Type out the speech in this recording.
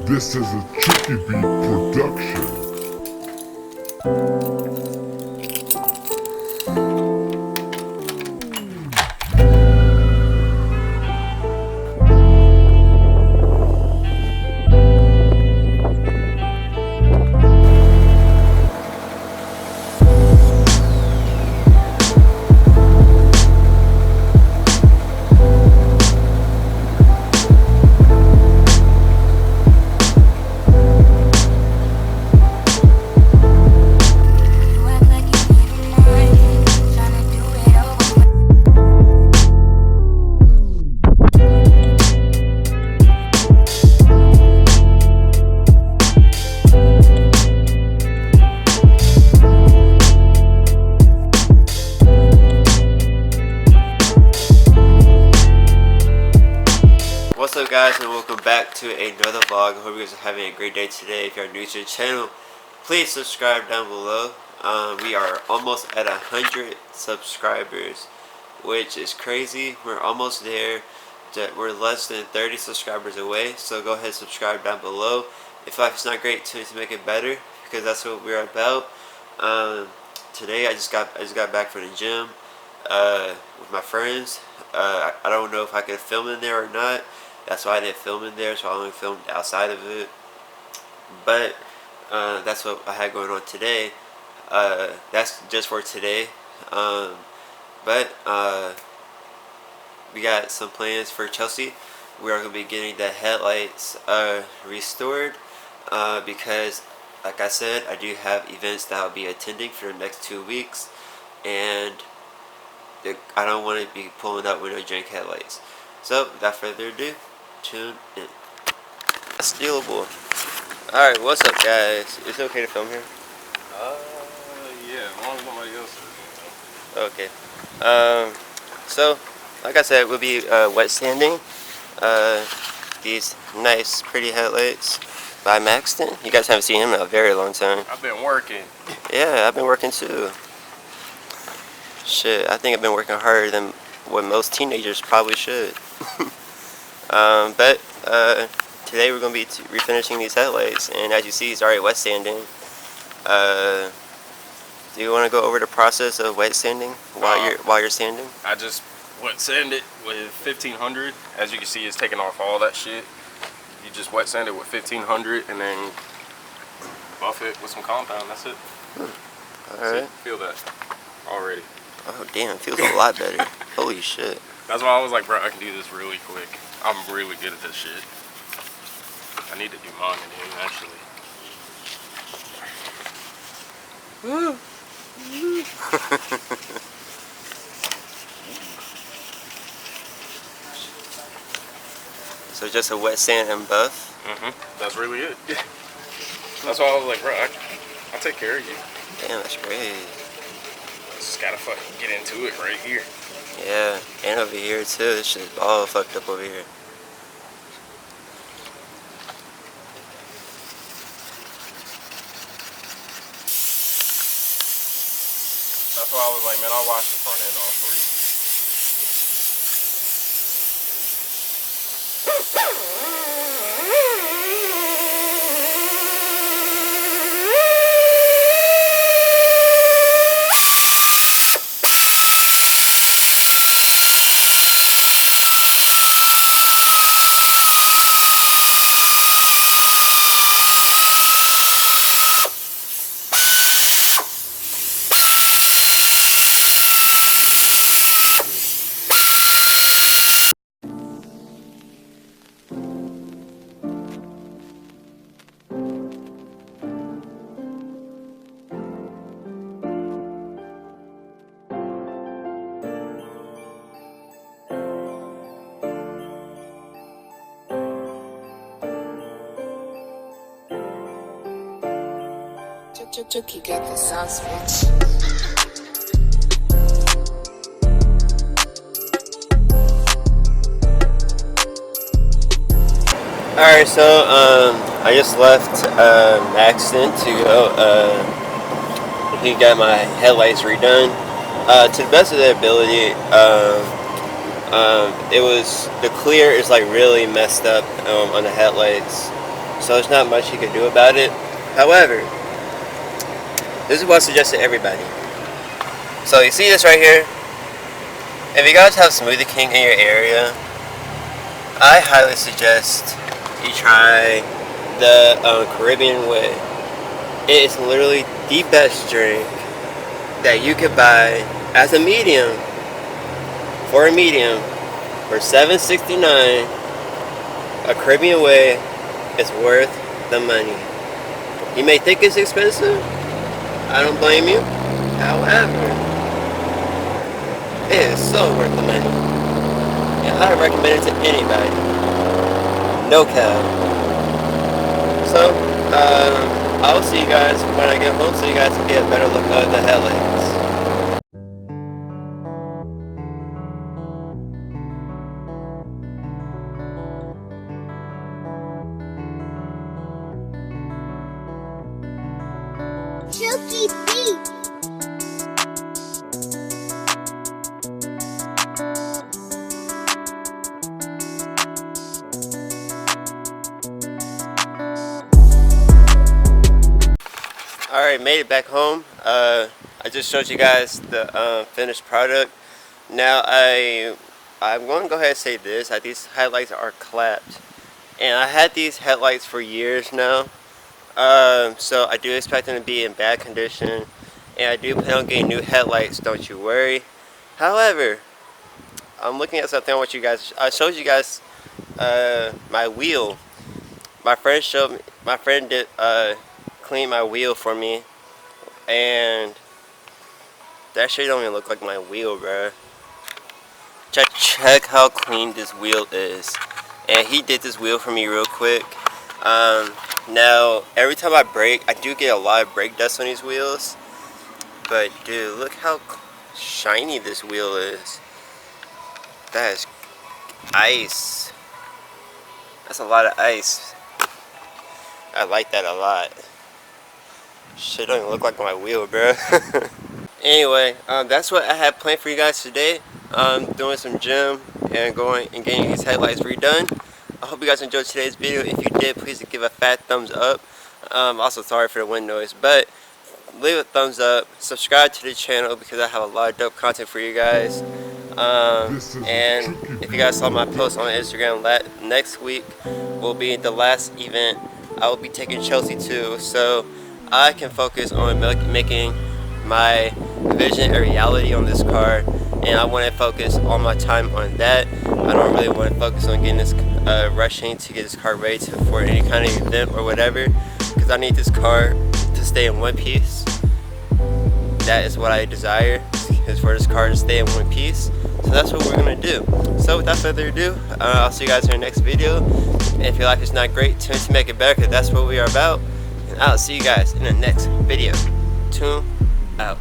This is a Tricky Beat production. What's up guys, and welcome back to another vlog. I hope you guys are having a great day today. If you're new to the channel, please subscribe down below. We are almost at 100 subscribers, which is crazy. We're almost there. We're less than 30 subscribers away, so go ahead and subscribe down below. If life's not great, to make it better, because that's what we're about. Today I just got back from the gym with my friends. I don't know if I could film in there or not. That's why I didn't film in there, so I only filmed outside of it. But that's what I had going on today. That's just for today. But we got some plans for Chelsea. We are going to be getting the headlights restored because, like I said, I do have events that I'll be attending for the next 2 weeks, and I don't want to be pulling up with no jank headlights. So, without further ado, tune in. Stealable. Alright, what's up guys? Is it okay to film here? Yeah, as long as nobody else is. Okay. So, like I said, we'll be wet sanding these nice, pretty headlights by Maxton. You guys haven't seen him in a very long time. I've been working. Yeah, I've been working too. Shit, I think I've been working harder than what most teenagers probably should. But today we're going to be refinishing these headlights, and as you see, it's already wet sanding. Do you want to go over the process of wet sanding while you're sanding? I just wet sand it with 1500. As you can see, it's taking off all that shit. You just wet sand it with 1500 and then buff it with some compound. That's it. Alright. Feel that already. Oh damn, it feels a lot better. Holy shit. That's why I was like, bro, I can do this really quick. I'm really good at this shit. I need to do mine again, actually. So just a wet sand and buff? That's really it. That's why I was like, bro, I'll take care of you. Damn, that's great. Just gotta fucking get into it right here. Yeah, and over here too. This shit's all fucked up over here. That's why I was like, man, I'll wash the front end off for you. Chucky got the sauce, bitch. Alright, so I just left Maxton to go he got my headlights redone. To the best of their ability, it was, the clear is like really messed up on the headlights. so there's not much you can do about it. However, this is what I suggest to everybody. So you see this right here? If you guys have Smoothie King in your area, I highly suggest you try the Caribbean Way. It is literally the best drink that you could buy as a medium. For a medium, for $7.69, a Caribbean Way is worth the money. You may think it's expensive. I don't blame you. However, it is so worth the money. And I recommend it to anybody. No cap. So, I will see you guys when I get home so you guys can get a better look at the headlights. Chucky beat. Alright, made it back home. I just showed you guys the finished product. Now I'm going to go ahead and say this, that these headlights are clapped. And I had these headlights for years now. So I do expect them to be in bad condition. And I do plan on getting new headlights, don't you worry. However, I'm looking at something I want you guys, I showed you guys my wheel. My friend did clean my wheel for me, and that shit don't even look like my wheel, bro. Check how clean this wheel is. And he did this wheel for me real quick. Now every time I brake, I do get a lot of brake dust on these wheels, but dude, look how shiny this wheel is. That is ice. That's a lot of ice. I like that a lot. Shit don't even look like my wheel, bro. Anyway, that's what I had planned for you guys today. Doing some gym and going and getting these headlights redone. I hope you guys enjoyed today's video. If you did, please give a fat thumbs up. Also sorry for the wind noise, but leave a thumbs up. Subscribe to the channel because I have a lot of dope content for you guys. And if you guys saw my post on Instagram, next week will be the last event I will be taking Chelsea to, so I can focus on making my vision a reality on this car, and I want to focus all my time on that. I don't really want to focus on getting this rushing to get this car ready for any kind of event or whatever, because I need this car to stay in one piece. That is what I desire, is for this car to stay in one piece. So that's what we're gonna do. So without further ado, I'll see you guys in the next video. And if your life is not great, tune to make it better, because that's what we are about. And I'll see you guys in the next video. Tune out.